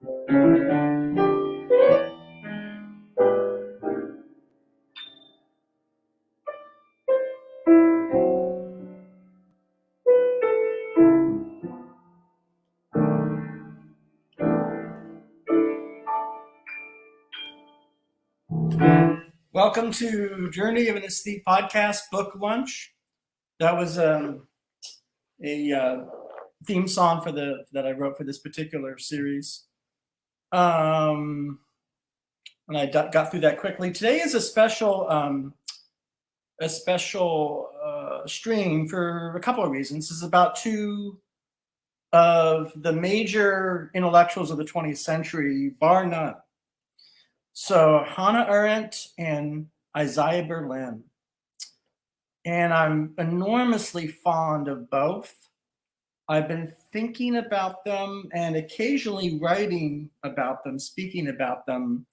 Welcome to Journey of an Aesthete podcast book lunch. That was a theme song for that I wrote for this particular series. And I got through that quickly. Today is a special stream for a couple of reasons. This is about two of the major intellectuals of the 20th century, bar none. So Hannah Arendt and Isaiah Berlin. And I'm enormously fond of both. I've been thinking about them and occasionally writing about them, speaking about them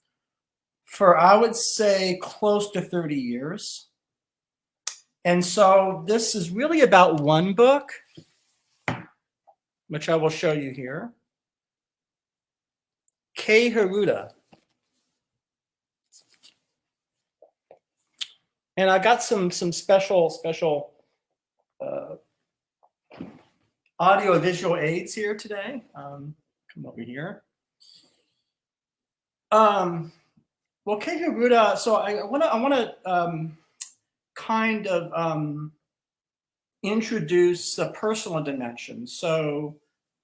for, I would say, close to 30 years. And so this is really about one book, which I will show you here. Kei Hiruta. And I got some special audio visual aids here today. Come over here. Well, Kei Hiruta. So I want to kind of introduce a personal dimension. So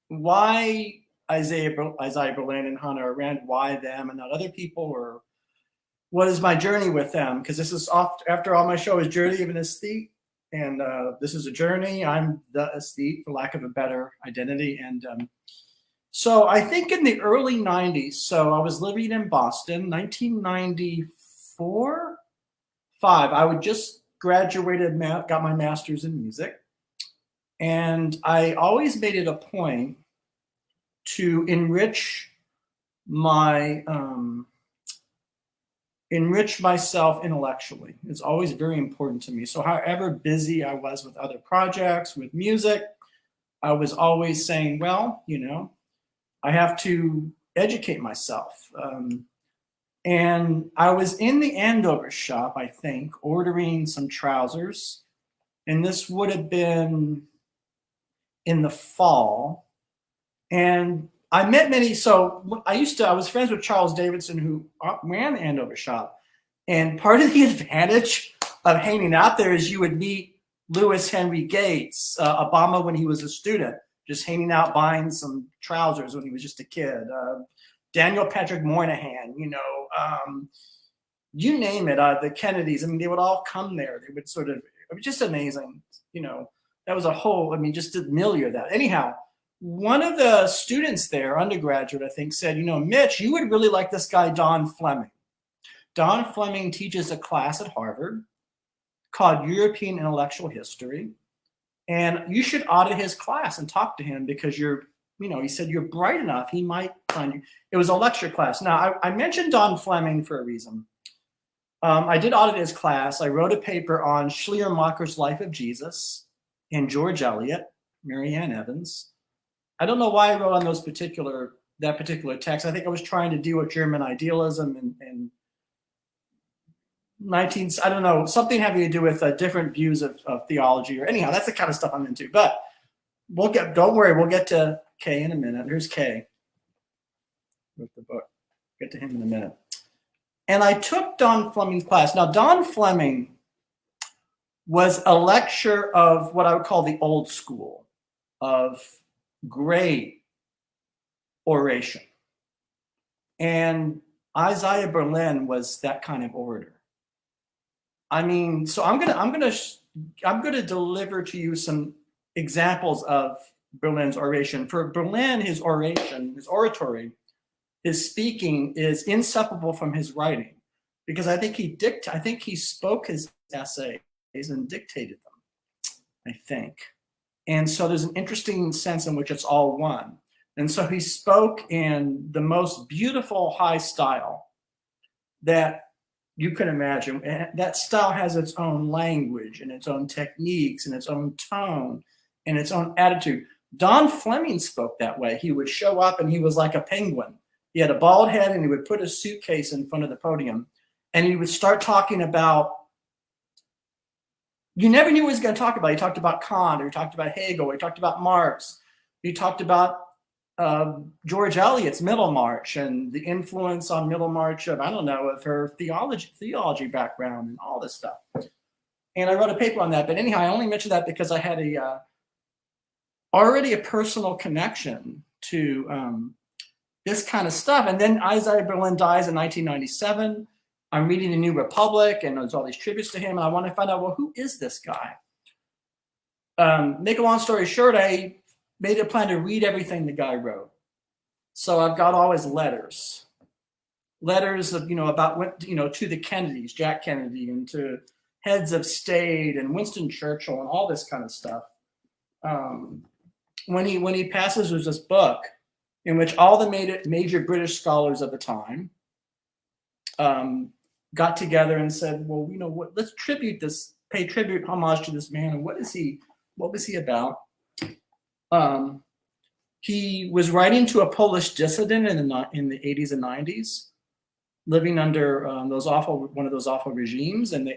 why Isaiah Berlin and Hannah Arendt? Why them and not other people? Or what is my journey with them? Because this is after all, my show is Journey of an Aesthete, and this is a journey. I'm the aesthete, for lack of a better identity. And so I think in the early 90s, so I was living in Boston, 1994, 5. I would just graduated, got my master's in music. And I always made it a point to enrich myself intellectually. It's always very important to me. So however busy I was with other projects, with music, I was always saying, well, I have to educate myself. And I was in the Andover shop, I think, ordering some trousers. And this would have been in the fall. And I met many. So I was friends with Charles Davidson, who ran the Andover shop. And part of the advantage of hanging out there is you would meet Louis Henry Gates, Obama when he was a student, just hanging out buying some trousers when he was just a kid. Daniel Patrick Moynihan, you name it, the Kennedys. I mean, they would all come there. They would it was just amazing. That was a whole, just the milieu of that. Anyhow, one of the students there, undergraduate, I think, said, Mitch, you would really like this guy, Don Fleming. Don Fleming teaches a class at Harvard called European Intellectual History. And you should audit his class and talk to him because he said, you're bright enough. He might find you. It was a lecture class. Now, I mentioned Don Fleming for a reason. I did audit his class. I wrote a paper on Schleiermacher's Life of Jesus and George Eliot, Marianne Evans. I don't know why I wrote on that particular text. I think I was trying to deal with German idealism and I don't know, something having to do with different views of theology, or anyhow, that's the kind of stuff I'm into. But don't worry, we'll get to Kei in a minute. Here's Kei with the book. Get to him in a minute. And I took Don Fleming's class. Now, Don Fleming was a lecturer of what I would call the old school of great oration. And Isaiah Berlin was that kind of orator. So I'm gonna deliver to you some examples of Berlin's oration. For Berlin, his oration, his oratory, his speaking is inseparable from his writing, because I think he spoke his essays and dictated them, I think. And so there's an interesting sense in which it's all one. And so he spoke in the most beautiful high style that you can imagine. And that style has its own language and its own techniques and its own tone and its own attitude. Don Fleming spoke that way. He would show up and he was like a penguin. He had a bald head, and he would put a suitcase in front of the podium, and he would start talking about, you never knew what he was going to talk about. He talked about Kant, or he talked about Hegel, or he talked about Marx. He talked about George Eliot's Middlemarch and the influence on Middlemarch of, I don't know, of her theology background and all this stuff. And I wrote a paper on that. But anyhow, I only mentioned that because I had already a personal connection to this kind of stuff. And then Isaiah Berlin dies in 1997. I'm reading The New Republic, and there's all these tributes to him. And I want to find out, well, who is this guy? Make a long story short, I made a plan to read everything the guy wrote. So I've got all his letters of, about what, to the Kennedys, Jack Kennedy, and to heads of state and Winston Churchill and all this kind of stuff. When he passes, there's this book in which all the major British scholars of the time got together and said, well, let's pay tribute, homage to this man. And what was he about? He was writing to a Polish dissident in the 80s and 90s, living under one of those awful regimes, and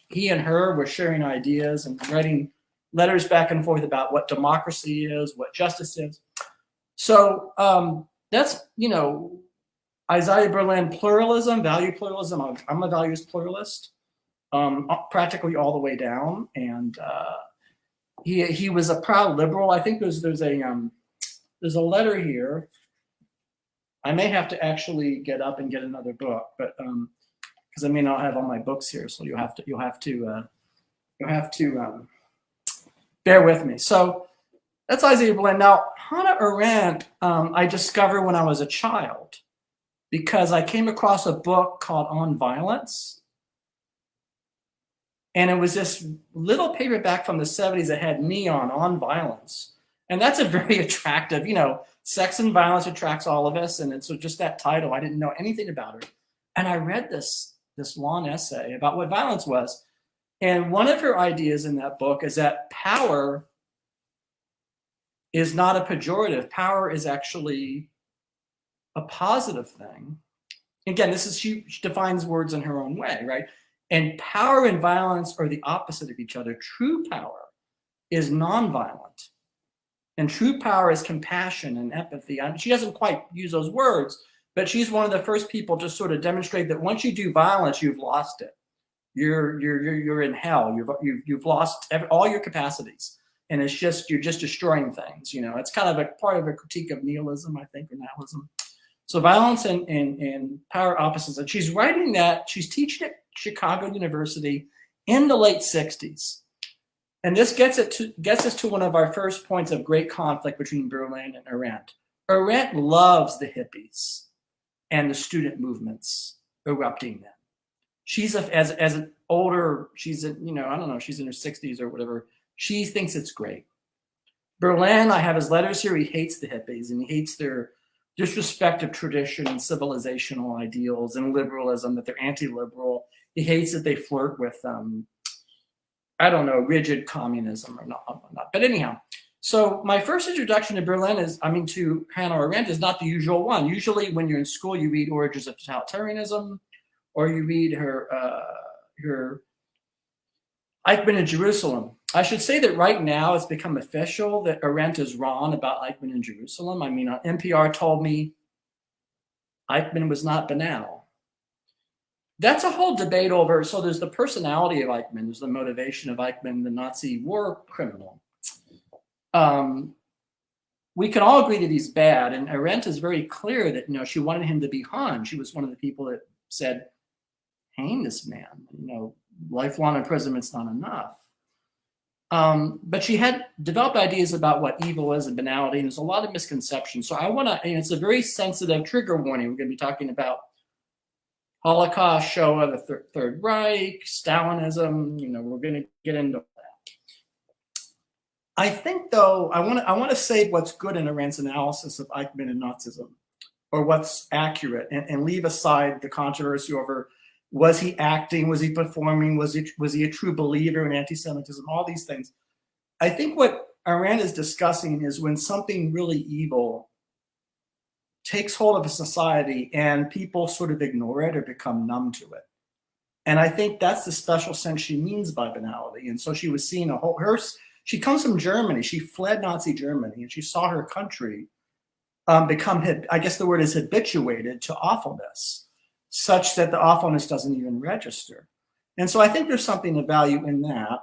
he and her were sharing ideas and writing letters back and forth about what democracy is, what justice is. So that's Isaiah Berlin, pluralism, value pluralism. I'm a values pluralist, practically all the way down, and he was a proud liberal. I think there's a letter here. I may have to actually get up and get another book, but because I may not have all my books here, so you'll have to bear with me. So that's Isaiah Berlin. Now, Hannah Arendt, I discovered when I was a child because I came across a book called On Violence. And it was this little paperback from the 70s that had neon on violence. And that's a very attractive, sex and violence attracts all of us. And so just that title, I didn't know anything about her. And I read this long essay about what violence was. And one of her ideas in that book is that power is not a pejorative. Power is actually a positive thing. Again, she defines words in her own way, right? And power and violence are the opposite of each other. True power is nonviolent. And true power is compassion and empathy. She doesn't quite use those words, but she's one of the first people to sort of demonstrate that once you do violence, you've lost it. You're in hell. You've lost all your capacities. And you're just destroying things. It's kind of a part of a critique of nihilism, I think, or nihilism. So violence and power opposites. And she's writing that. She's teaching at Chicago University in the late 60s. And this gets us to one of our first points of great conflict between Berlin and Arendt. Arendt loves the hippies and the student movements erupting then. She's as an older, she's I don't know, she's in her 60s or whatever. She thinks it's great. Berlin, I have his letters here. He hates the hippies and he hates their disrespect of tradition and civilizational ideals and liberalism, that they're anti-liberal. He hates that they flirt with rigid communism or not. But anyhow, so my first introduction to to Hannah Arendt is not the usual one. Usually when you're in school, you read Origins of Totalitarianism, or you read her Eichmann in Jerusalem. I should say that right now it's become official that Arendt is wrong about Eichmann in Jerusalem. NPR told me Eichmann was not banal. That's a whole debate over, so there's the personality of Eichmann, there's the motivation of Eichmann, the Nazi war criminal. We can all agree that he's bad, and Arendt is very clear that, she wanted him to be hung. She was one of the people that said, hang this man, lifelong imprisonment's not enough. But she had developed ideas about what evil is and banality, and there's a lot of misconceptions. So and it's a very sensitive trigger warning. We're going to be talking about Holocaust, Shoah, the Third Reich, Stalinism. We're going to get into that. I think, though, I want to say what's good in Arendt's analysis of Eichmann and Nazism, or what's accurate, and leave aside the controversy over was he acting, was he performing, was he a true believer in anti-Semitism, all these things. I think what Arendt is discussing is when something really evil takes hold of a society and people sort of ignore it or become numb to it. And I think that's the special sense she means by banality. And so she was seeing she comes from Germany. She fled Nazi Germany and she saw her country become, I guess the word is habituated to awfulness, such that the awfulness doesn't even register. And so I think there's something of value in that.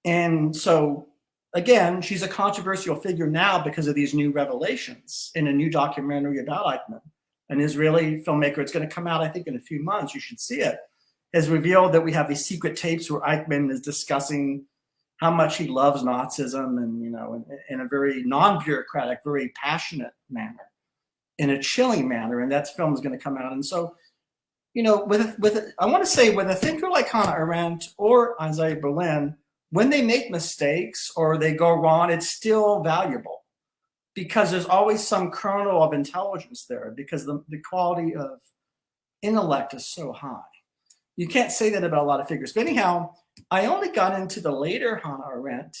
And so, again, she's a controversial figure now because of these new revelations in a new documentary about Eichmann. An Israeli filmmaker, it's going to come out, I think, in a few months, you should see it, has revealed that we have these secret tapes where Eichmann is discussing how much he loves Nazism and, in a very non-bureaucratic, very passionate manner, in a chilling manner. And that film is going to come out. And so, I want to say with a thinker like Hannah Arendt or Isaiah Berlin, when they make mistakes or they go wrong, it's still valuable because there's always some kernel of intelligence there because the quality of intellect is so high. You can't say that about a lot of figures. But anyhow, I only got into the later Hannah Arendt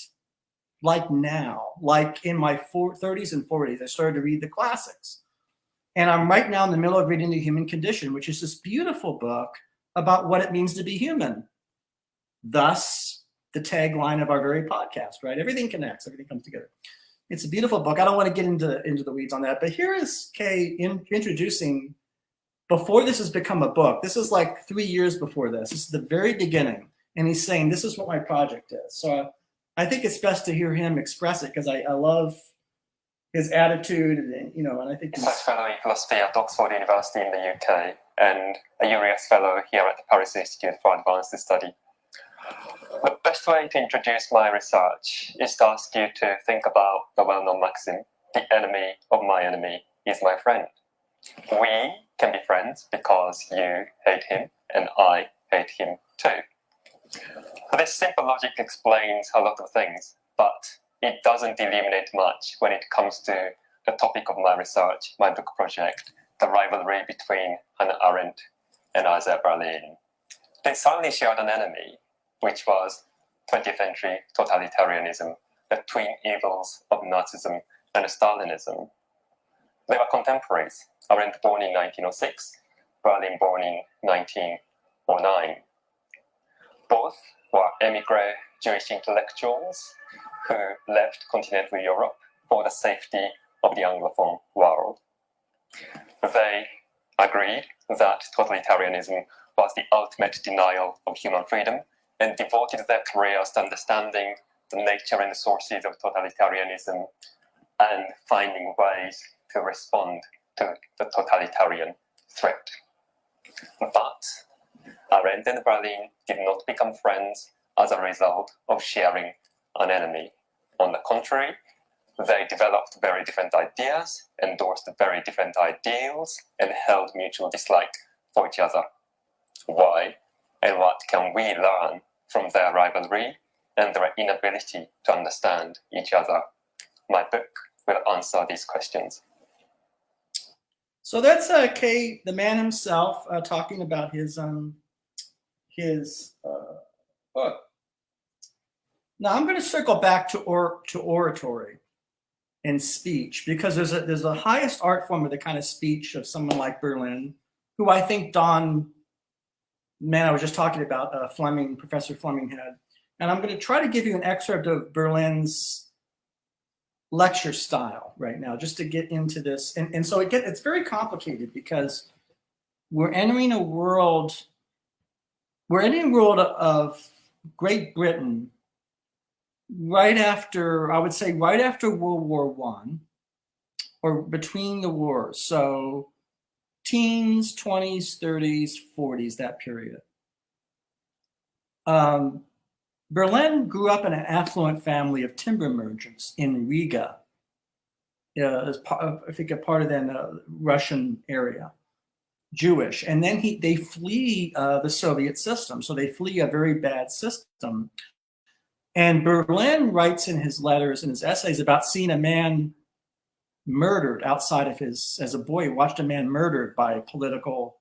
like now, like in my 30s and 40s. I started to read the classics. And I'm right now in the middle of reading The Human Condition, which is this beautiful book about what it means to be human. Thus, the tagline of our very podcast, right? Everything connects, everything comes together. It's a beautiful book. I don't want to get into the weeds on that, but here is Kei introducing, before this has become a book, this is like 3 years before this. This is the very beginning. And he's saying, this is what my project is. So I think it's best to hear him express it because I love his attitude, and I think he's a fellow in philosophy at Oxford University in the UK and a URIAS fellow here at the Paris Institute for Advanced Study. The best way to introduce my research is to ask you to think about the well-known maxim, the enemy of my enemy is my friend. We can be friends because you hate him and I hate him too. This simple logic explains a lot of things, but it doesn't illuminate much when it comes to the topic of my research, my book project, the rivalry between Hannah Arendt and Isaiah Berlin. They suddenly shared an enemy, which was 20th century totalitarianism, the twin evils of Nazism and Stalinism. They were contemporaries, Arendt born in 1906, Berlin born in 1909. Both were émigré Jewish intellectuals who left continental Europe for the safety of the Anglophone world. They agreed that totalitarianism was the ultimate denial of human freedom and devoted their careers to understanding the nature and the sources of totalitarianism and finding ways to respond to the totalitarian threat. But Arendt and Berlin did not become friends as a result of sharing an enemy. On the contrary, they developed very different ideas, endorsed very different ideals, and held mutual dislike for each other. Why? And what can we learn from their rivalry and their inability to understand each other? My book will answer these questions. So that's Kei, the man himself, talking about his book. Now I'm going to circle back to oratory and speech because there's a highest art form of the kind of speech of someone like Berlin, who I think I was just talking about Professor Fleming had. And I'm going to try to give you an excerpt of Berlin's lecture style right now, just to get into this. And so it's very complicated because we're entering a world of Great Britain right after World War I, or between the wars. So teens, 20s, 30s, 40s, that period. Berlin grew up in an affluent family of timber merchants in Riga, as I think a part of the Russian area, Jewish. And then they flee the Soviet system. So they flee a very bad system. And Berlin writes in his letters and his essays about seeing a man murdered outside of as a boy, he watched a man murdered by political,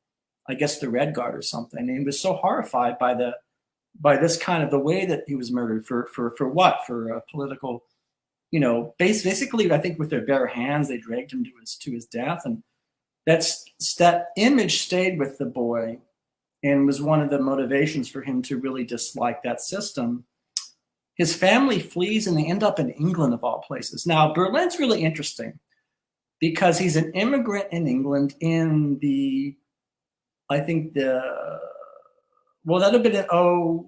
I guess the Red Guard or something. And he was so horrified by this kind of the way that he was murdered for what? For political you know, basically, I think with their bare hands, they dragged him to his death. And that image stayed with the boy and was one of the motivations for him to really dislike that system. His family flees and they end up in England, of all places. Now, Berlin's really interesting because he's an immigrant in England in the, I think well, that'd have been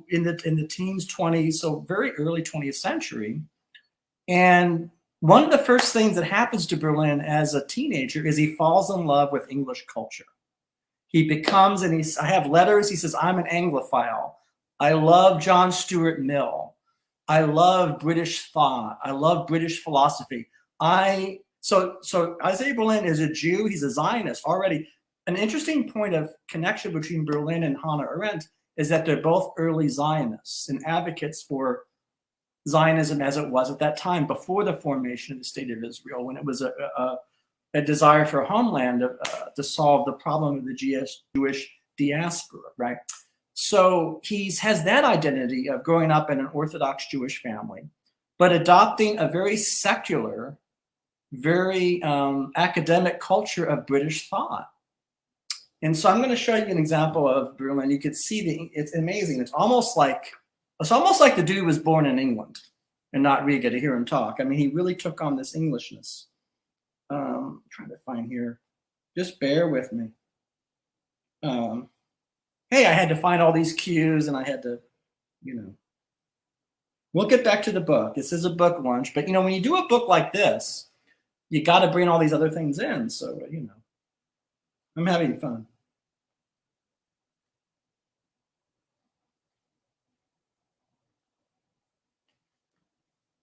in the teens, 20s, so very early 20th century. And one of the first things that happens to Berlin as a teenager is he falls in love with English culture. He becomes, and I have letters, he says, I'm an Anglophile. I love John Stuart Mill. I love British thought. I love British philosophy. So Isaiah Berlin is a Jew. He's a Zionist already. An interesting point of connection between Berlin and Hannah Arendt is that they're both early Zionists and advocates for Zionism as it was at that time, before the formation of the State of Israel, when it was a desire for a homeland to solve the problem of the Jewish diaspora, right? So he has that identity of growing up in an Orthodox Jewish family, but adopting a very secular, very academic culture of British thought. And so I'm going to show you an example of Berlin. You could see it's amazing. It's almost like the dude was born in England and not Riga, to hear him talk. I mean, he really took on this Englishness. I'm trying to find here. Just bear with me. Hey, I had to find all these cues and I had to, you know. We'll get back to the book. This is a book lunch. But, you know, when you do a book like this, you got to bring all these other things in. So, you know, I'm having fun.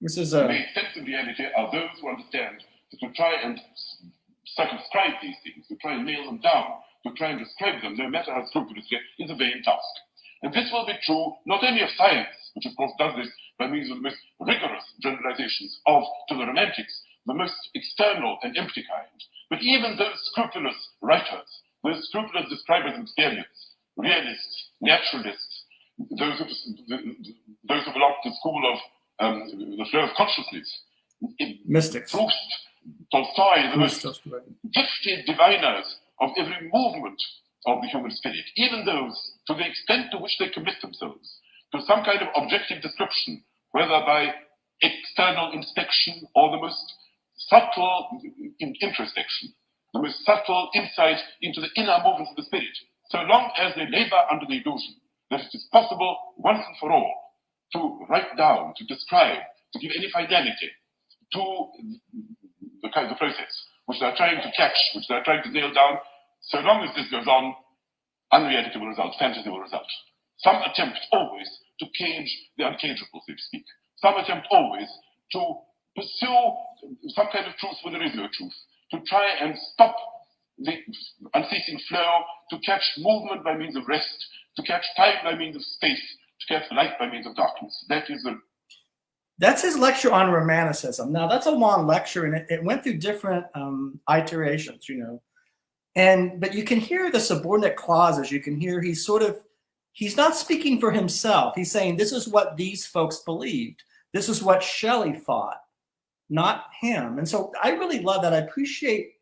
This is The main sense of reality are those who understand that to try and circumscribe these things, to try and nail them down, to try and describe them, no matter how scrupulously, is a vain task. And this will be true not only of science, which of course does this by means of the most rigorous generalizations to the romantics, the most external and empty kind, but even those scrupulous writers, those scrupulous describers of experience, realists, naturalists, those who belong to the school of the flow of consciousness, mystics. Proust, Tolstoy, the most gifted diviners of every movement of the human spirit, even those, to the extent to which they commit themselves to some kind of objective description, whether by external inspection or the most subtle introspection, the most subtle insight into the inner movements of the spirit, so long as they labor under the illusion that it is possible once and for all to write down, to describe, to give any fidelity to the kind of process which they are trying to catch, which they are trying to nail down, so long as this goes on, unreality will result, fantasy will result. Some attempt always to cage the uncageable, so to speak. Some attempt always to pursue some kind of truth where there is no truth, to try and stop the unceasing flow, to catch movement by means of rest, to catch time by means of space, to catch light by means of darkness. That's his lecture on Romanticism. Now, that's a long lecture, and it went through different iterations, you know. But you can hear the subordinate clauses. You can hear he's not speaking for himself. He's saying this is what these folks believed. This is what Shelley thought, not him. And so I really love that. I appreciate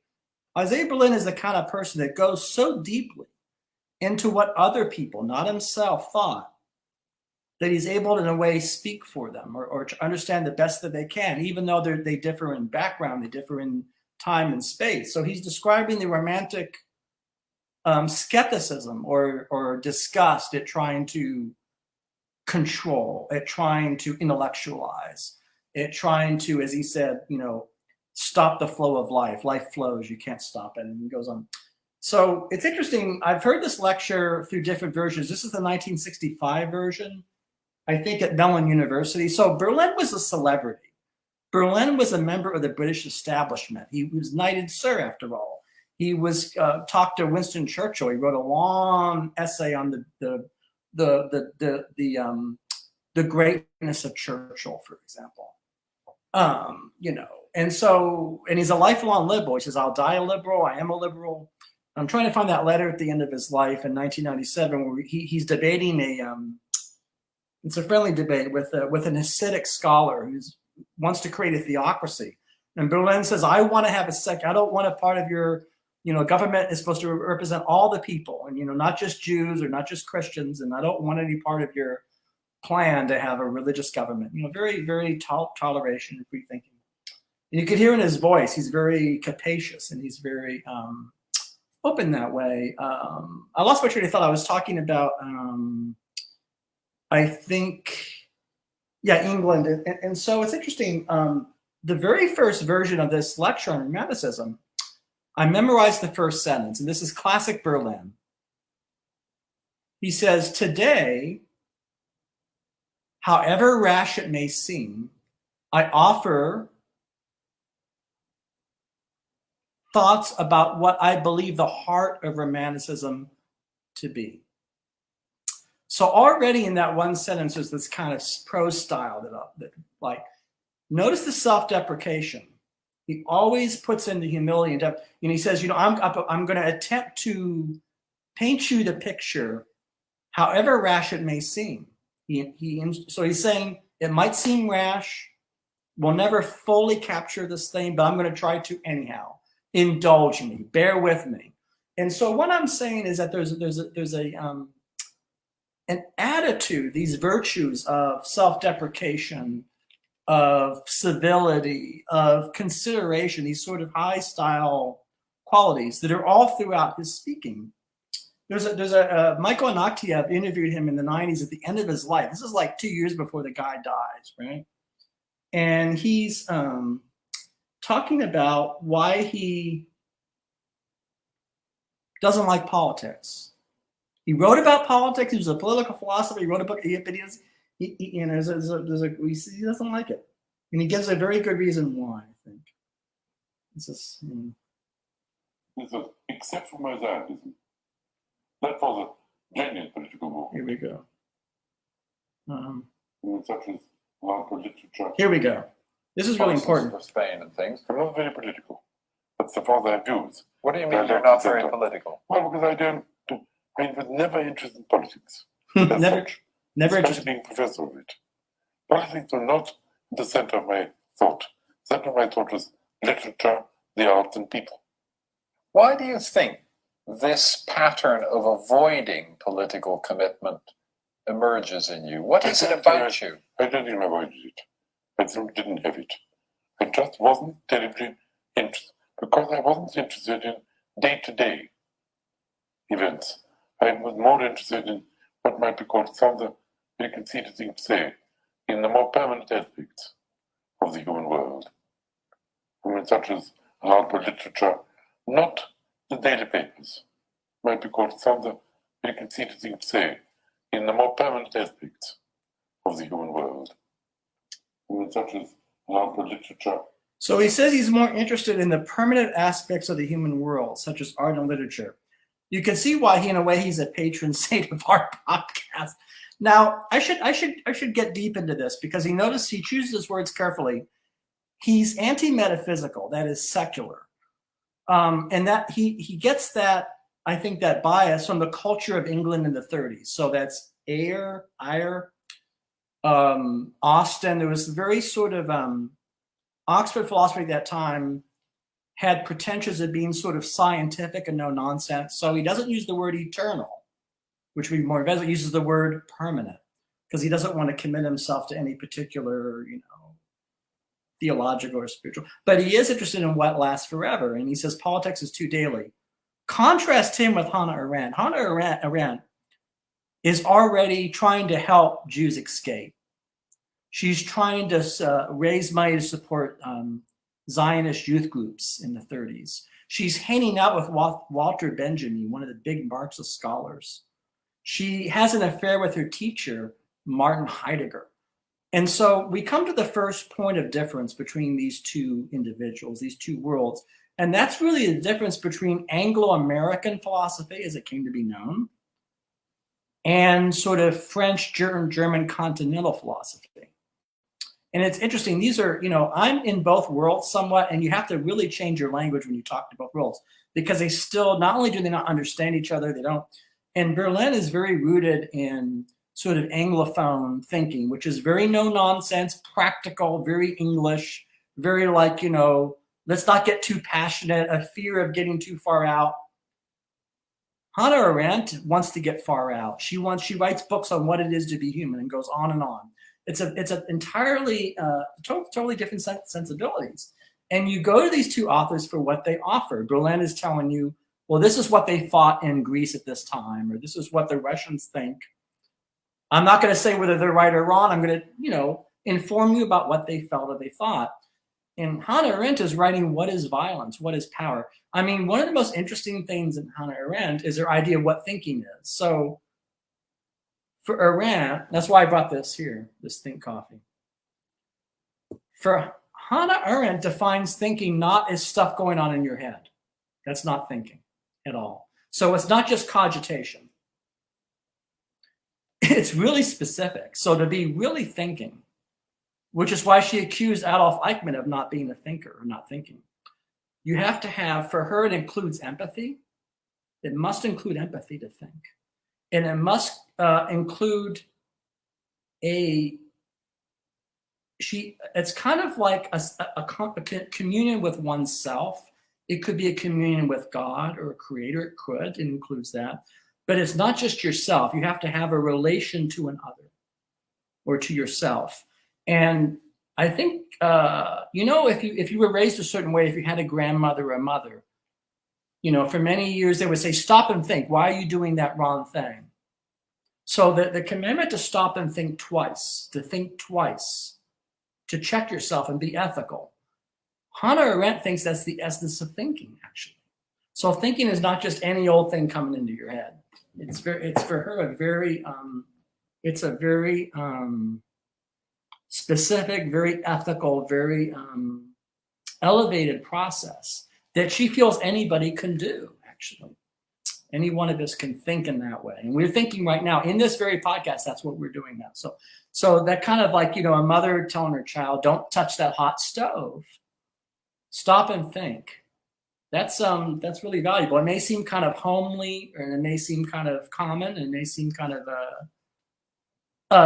Isaiah Berlin is the kind of person that goes so deeply into what other people, not himself, thought, that he's able to, in a way, speak for them or to understand the best that they can, even though they differ in background, they differ in time and space. So he's describing the romantic skepticism or disgust at trying to control, at trying to intellectualize, at trying to, as he said, you know, stop the flow of life. Life flows, you can't stop it, and he goes on. So it's interesting. I've heard this lecture through different versions. This is the 1965 version, I think, at Mellon University. So Berlin was a celebrity. Berlin was a member of the British establishment. He was knighted sir, after all. He was talked to Winston Churchill. He wrote a long essay on the greatness of Churchill, for example. You know, and he's a lifelong liberal. He says, "I'll die a liberal. I am a liberal." I'm trying to find that letter at the end of his life in 1997, where he's debating it's a friendly debate with an Hasidic scholar who's wants to create a theocracy. And Berlin says, I want to have I don't want a part of your, government is supposed to represent all the people, and, not just Jews or not just Christians. And I don't want any part of your plan to have a religious government. Very, very toleration and free thinking. And you could hear in his voice, he's very capacious and he's very open that way. I lost my train of thought. I was talking about, I think, England. And so it's interesting. The very first version of this lecture on Romanticism, I memorized the first sentence, and this is classic Berlin. He says, today, however rash it may seem, I offer thoughts about what I believe the heart of Romanticism to be. So already in that one sentence, there's this kind of prose style that like, notice the self-deprecation. He always puts in the humility and depth. And he says, I'm going to attempt to paint you the picture, however rash it may seem. So he's saying it might seem rash. We'll never fully capture this thing, but I'm going to try to anyhow. Indulge me, bear with me. And so what I'm saying is that there's an attitude, these virtues of self-deprecation, of civility, of consideration, these sort of high style qualities that are all throughout his speaking. There's a Michael Akhmatov interviewed him in the 90s at the end of his life. This is like 2 years before the guy dies, right? And he's talking about why he doesn't like politics. He wrote about politics. He was a political philosopher. He wrote a book, but he doesn't like it, and he gives a very good reason why. I think this is. Except for Mosaicism, that was a genuine political movement. Here we go. Such as political literature. Here we go. This is really important for Spain and things. I'm not very political. That's the far their views. What do you mean you're not very political? Well, because I was never interested in politics. never interested being professor of it. Politics were not the center of my thought. The center of my thought was literature, the arts, and people. Why do you think this pattern of avoiding political commitment emerges in you? What is it about you? I don't even avoid it. I simply didn't have it. I just wasn't terribly interested, because I wasn't interested in day-to-day events. I was more interested in what might be called some of the very conceited thing to say, in the more permanent aspects of the human world. Such as art or literature, not the daily papers, might be called some of the very conceited thing to say, in the more permanent aspects of the human world. Such as art or literature. So he says he's more interested in the permanent aspects of the human world, such as art and literature. You can see why in a way he's a patron saint of our podcast. Now, I should get deep into this, because he chooses his words carefully. He's anti-metaphysical, that is secular. And that he gets that, I think, that bias from the culture of England in the 30s. So that's Ayr, Austin. There was very sort of Oxford philosophy at that time had pretensions of being sort of scientific and no nonsense. So he doesn't use the word eternal, which would be more invisible. He uses the word permanent, because he doesn't want to commit himself to any particular, theological or spiritual. But he is interested in what lasts forever. And he says politics is too daily. Contrast him with Hannah Arendt. Hannah Arendt is already trying to help Jews escape. She's trying to raise money to support Zionist youth groups in the 30s. She's hanging out with Walter Benjamin, one of the big Marxist scholars. She has an affair with her teacher, Martin Heidegger. And so we come to the first point of difference between these two individuals, these two worlds. And that's really the difference between Anglo-American philosophy, as it came to be known, and sort of French, German continental philosophy. And it's interesting. These are, I'm in both worlds somewhat, and you have to really change your language when you talk to both worlds, because they still, not only do they not understand each other, they don't. And Berlin is very rooted in sort of Anglophone thinking, which is very no nonsense, practical, very English, very like, you know, let's not get too passionate, a fear of getting too far out. Hannah Arendt wants to get far out. She writes books on what it is to be human and goes on and on. It's an entirely, totally different sensibilities. And you go to these two authors for what they offer. Berlin is telling you, well, this is what they thought in Greece at this time, or this is what the Russians think. I'm not going to say whether they're right or wrong. I'm going to, you know, inform you about what they felt or they thought. And Hannah Arendt is writing what is violence, what is power. I mean, one of the most interesting things in Hannah Arendt is her idea of what thinking is. So for Arendt, that's why I brought this here, this Think Coffee. For Hannah Arendt defines thinking not as stuff going on in your head. That's not thinking at all. So it's not just cogitation. It's really specific. So to be really thinking, which is why she accused Adolf Eichmann of not being a thinker or not thinking. You have to have, for her, it includes empathy. It must include empathy to think. And it must include it's kind of like a communion with oneself. It could be a communion with God or a creator. It could, it includes that. But it's not just yourself. You have to have a relation to another or to yourself. And I think, you know, if you were raised a certain way, if you had a grandmother or a mother, you know, for many years they would say, stop and think. Why are you doing that wrong thing? So the commandment to stop and think twice, to check yourself and be ethical. Hannah Arendt thinks that's the essence of thinking, actually. So thinking is not just any old thing coming into your head. It's for her a very specific, very ethical, very elevated process that she feels anybody can do, actually. Any one of us can think in that way. And we're thinking right now in this very podcast, that's what we're doing now. So that kind of like, you know, a mother telling her child, don't touch that hot stove. Stop and think. That's really valuable. It may seem kind of homely, and it may seem kind of common, and it may seem kind of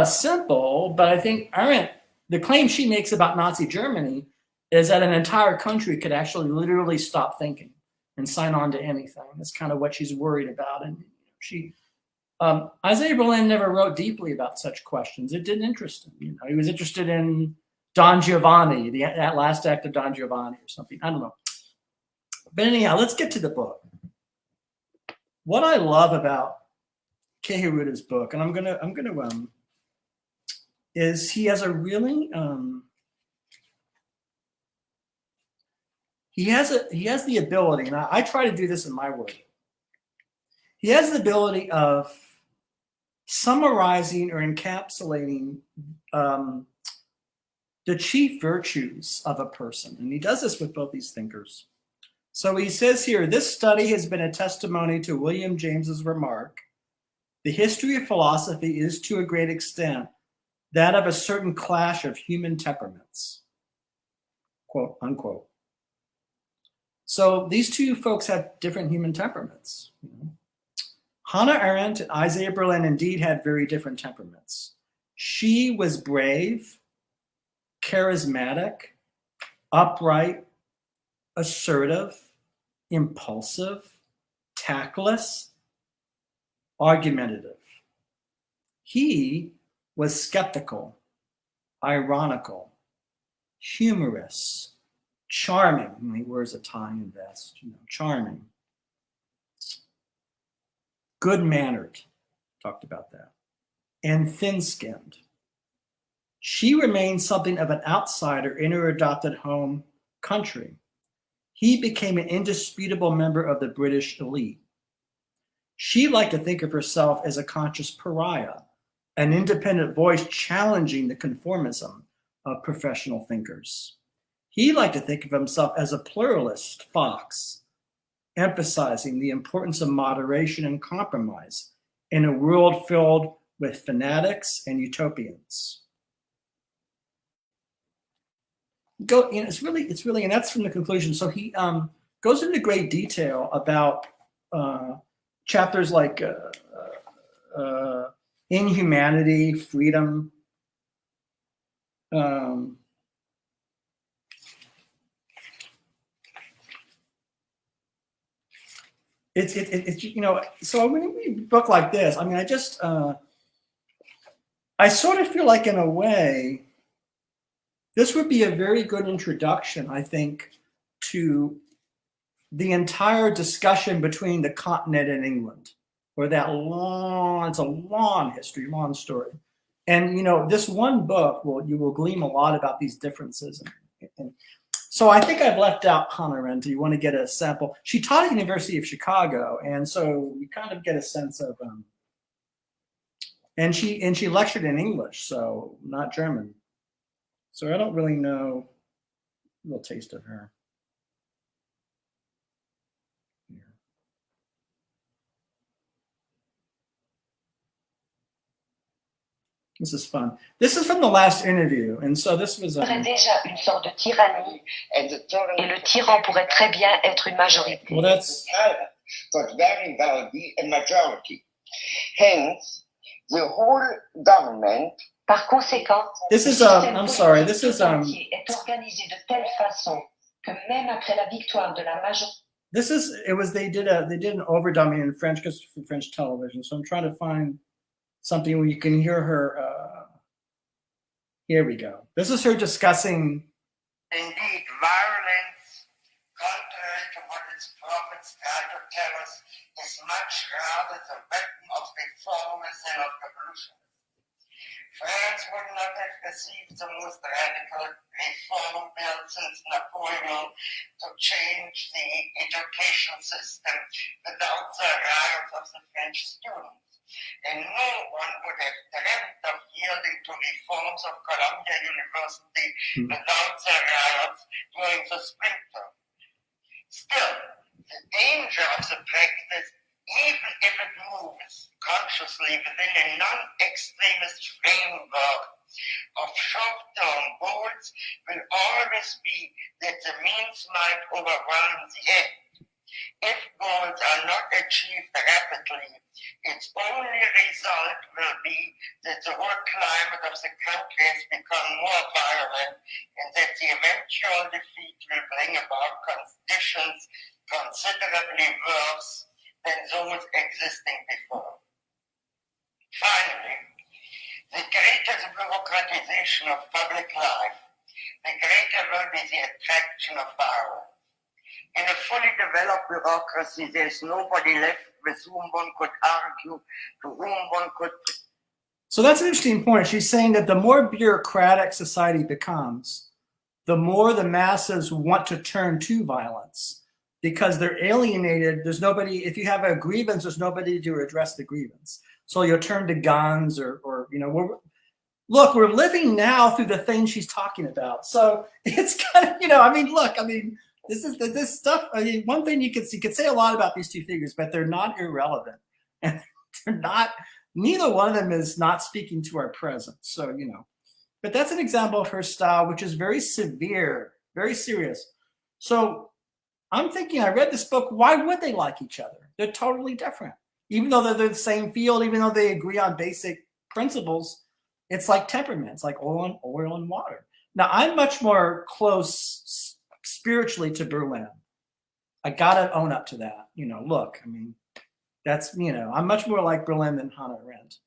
simple, but I think Arendt, the claim she makes about Nazi Germany is that an entire country could actually literally stop thinking and sign on to anything. That's kind of what she's worried about. And Isaiah Berlin never wrote deeply about such questions. It didn't interest him. You know, he was interested in Don Giovanni, that last act of Don Giovanni or something. I don't know. But anyhow, let's get to the book. What I love about Kei Hiruta's book, and I'm gonna is he has a really he has the ability, and I try to do this in my work. He has the ability of summarizing or encapsulating the chief virtues of a person, and he does this with both these thinkers. So he says here, this study has been a testimony to William James's remark, the history of philosophy is to a great extent that of a certain clash of human temperaments, quote unquote. So these two folks have different human temperaments. You know? Hannah Arendt and Isaiah Berlin indeed had very different temperaments. She was brave, charismatic, upright, assertive, impulsive, tactless, argumentative. He was skeptical, ironical, humorous, charming. And he wears a tie and vest, you know, charming. Good-mannered, talked about that, and thin-skinned. She remained something of an outsider in her adopted home country. He became an indisputable member of the British elite. She liked to think of herself as a conscious pariah, an independent voice challenging the conformism of professional thinkers. He liked to think of himself as a pluralist fox, emphasizing the importance of moderation and compromise in a world filled with fanatics and utopians. It's really, and that's from the conclusion. So he goes into great detail about chapters like inhumanity, freedom. It's you know, so when you read a book like this, I mean, I sort of feel like in a way, this would be a very good introduction, I think, to the entire discussion between the continent and England, or that long, it's a long history, long story. And, you know, this one book, you will glean a lot about these differences. And so I think I've left out Hannah Arendt. You want to get a sample. She taught at the University of Chicago, and so you kind of get a sense of, and she lectured in English, so not German. So I don't really know a little taste of her. This is fun. This is from the last interview, and so this was déjà une sorte de tyrannie, et le tyran pourrait très bien être une majorité. Well, that's but very well be a majority. Hence, the whole government. Par conséquent, this is I'm sorry. This is est organisé de telle façon que même après la victoire de la majorité. This is they did an overdubbing in French because for French television. So I'm trying to find something where you can hear her. Here we go. This is her discussing. Indeed, violence, contrary to what its prophets try to tell us, is much rather the weapon of reformers than of revolution. France would not have received the most radical reform bill since Napoleon to change the education system without the riots of the French students. And no one would have dreamt of yielding to reforms of Columbia University without the riots during the spring term. Still, the danger of the practice, even if it moves consciously within a non-extremist framework of short-term goals, will always be that the means might overwhelm the end. If goals are not achieved rapidly, its only result will be that the whole climate of the country has become more violent and that the eventual defeat will bring about conditions considerably worse than those existing before. Finally, the greater the bureaucratization of public life, the greater will be the attraction of power. In a fully developed bureaucracy, there's nobody left with whom one could argue, to whom one could. So that's an interesting point. She's saying that the more bureaucratic society becomes, the more the masses want to turn to violence because they're alienated. There's nobody, if you have a grievance, there's nobody to address the grievance. So you'll turn to guns or you know, we're living now through the thing she's talking about. So it's kind of, you know, I mean, look, I mean, this stuff. I mean, one thing you could say a lot about these two figures, but they're not irrelevant, and they're not. Neither one of them is not speaking to our present. So you know, but that's an example of her style, which is very severe, very serious. So I'm thinking, I read this book. Why would they like each other? They're totally different, even though they're the same field, even though they agree on basic principles. It's like temperaments, like oil and water. Now I'm much more close spiritually to Berlin. I gotta own up to that. You know, look, I mean, that's, you know, I'm much more like Berlin than Hannah Arendt.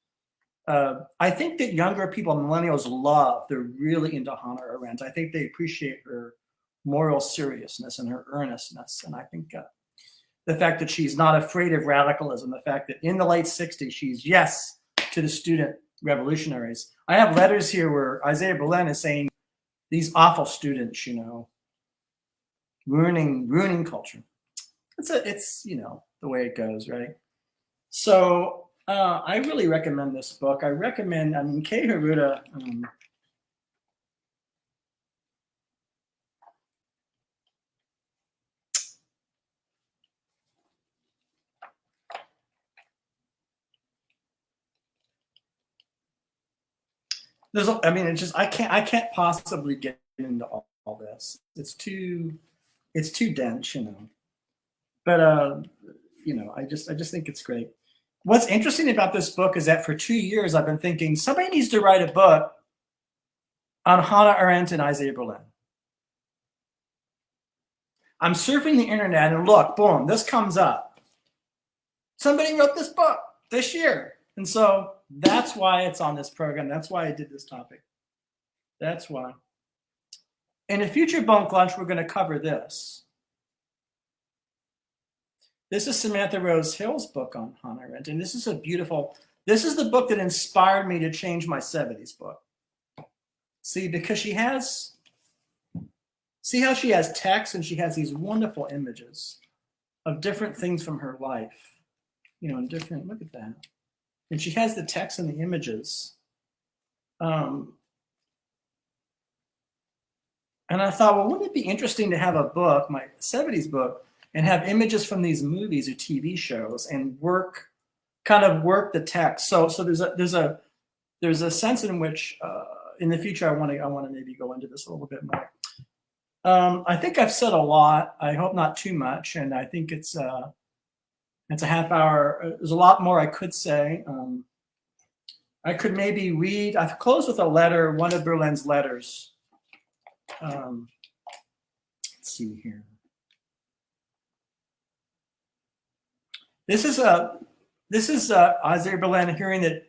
I think that younger people, millennials, they're really into Hannah Arendt. I think they appreciate her moral seriousness and her earnestness. And I think the fact that she's not afraid of radicalism, the fact that in the late 60s, she's yes to the student revolutionaries. I have letters here where Isaiah Berlin is saying these awful students, you know, ruining culture. It's you know the way it goes, right? So I really recommend this book. I mean, Kei Hiruta. I mean, it's just I can't possibly get into all this. It's too dense, you know. But you know, I just think it's great. What's interesting about this book is that for 2 years, I've been thinking somebody needs to write a book on Hannah Arendt and Isaiah Berlin. I'm surfing the internet and look, boom, this comes up. Somebody wrote this book this year. And so that's why it's on this program. That's why I did this topic. That's why. In a future Bunk Lunch, we're going to cover this. This is Samantha Rose Hill's book on Hannah Arendt. And this is this is the book that inspired me to change my 70s book. See, because see how she has text and she has these wonderful images of different things from her life, and different, look at that. And she has the text and the images. And I thought, well, wouldn't it be interesting to have a book, my 70s book, and have images from these movies or TV shows and kind of work the text. So there's a sense in which in the future I want to maybe go into this a little bit more. I think I've said a lot. I hope not too much, and I think it's a half hour. There's a lot more I could say. I could maybe read. I've closed with a letter, one of Berlin's letters. Let's see here. This is Isaiah Berlin hearing that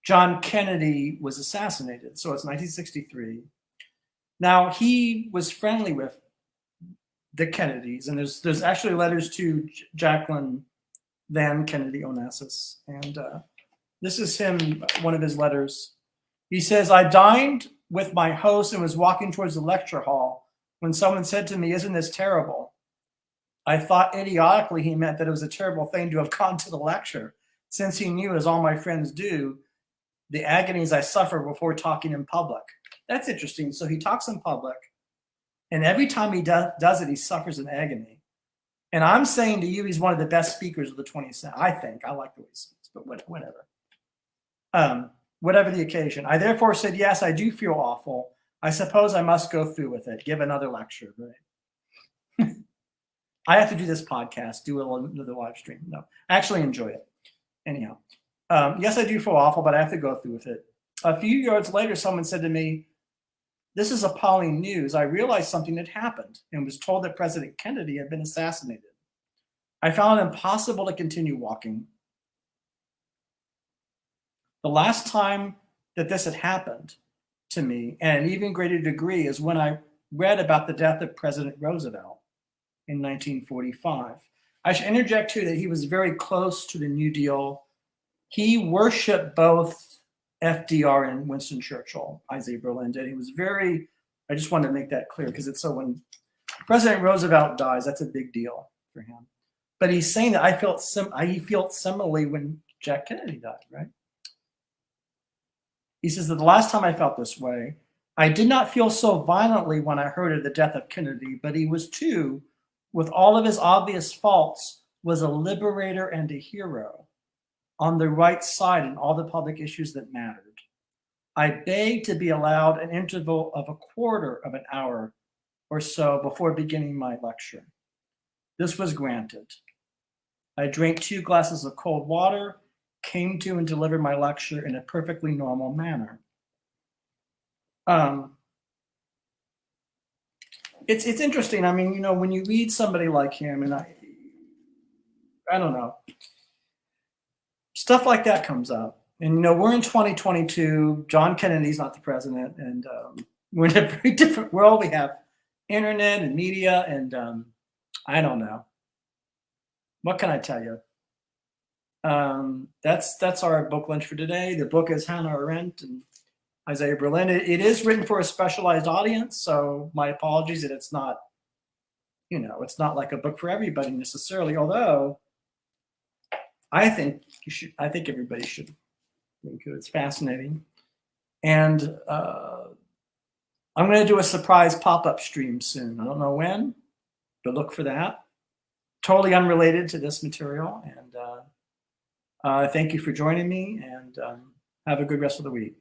John Kennedy was assassinated. So it's 1963. Now he was friendly with the Kennedys, and there's actually letters to Jacqueline Van Kennedy Onassis, and this is him, one of his letters. He says, "I dined with my host and was walking towards the lecture hall when someone said to me, 'Isn't this terrible?' I thought idiotically he meant that it was a terrible thing to have gone to the lecture, since he knew, as all my friends do, the agonies I suffer before talking in public." That's interesting. So he talks in public, and every time he does it, he suffers an agony. And I'm saying to you, he's one of the best speakers of the 20th century. I think. I like the way he speaks, but whatever. Whatever the occasion. I therefore said, "Yes, I do feel awful. I suppose I must go through with it, give another lecture." Right? I have to do this podcast, do another live stream. No, I actually enjoy it. Anyhow, yes, I do feel awful, but I have to go through with it. A few yards later, someone said to me, "This is appalling news. I realized something had happened and was told that President Kennedy had been assassinated. I found it impossible to continue walking. The last time that this had happened to me, and an even greater degree, is when I read about the death of President Roosevelt in 1945. I should interject too that he was very close to the New Deal. He worshipped both FDR and Winston Churchill, Isaiah Berlin did. He was very, I just wanted to make that clear because it's so when President Roosevelt dies, that's a big deal for him. But he's saying that he felt similarly when Jack Kennedy died, right? He says that the last time I felt this way, I did not feel so violently when I heard of the death of Kennedy, but he was too, with all of his obvious faults, was a liberator and a hero on the right side in all the public issues that mattered. I begged to be allowed an interval of a quarter of an hour or so before beginning my lecture. This was granted. I drank 2 glasses of cold water, came to and delivered my lecture in a perfectly normal manner. It's interesting. I mean, when you read somebody like him, and I don't know, stuff like that comes up. And we're in 2022. John Kennedy's not the president, and we're in a very different world. We have internet and media, and I don't know. What can I tell you? That's our book lunch for today. The book is Hannah Arendt and Isaiah Berlin. It is written for a specialized audience, so my apologies that it's not, it's not like a book for everybody necessarily. Although I think everybody should read it. It's fascinating, and I'm going to do a surprise pop-up stream soon. I don't know when, but look for that. Totally unrelated to this material, and thank you for joining me, and have a good rest of the week.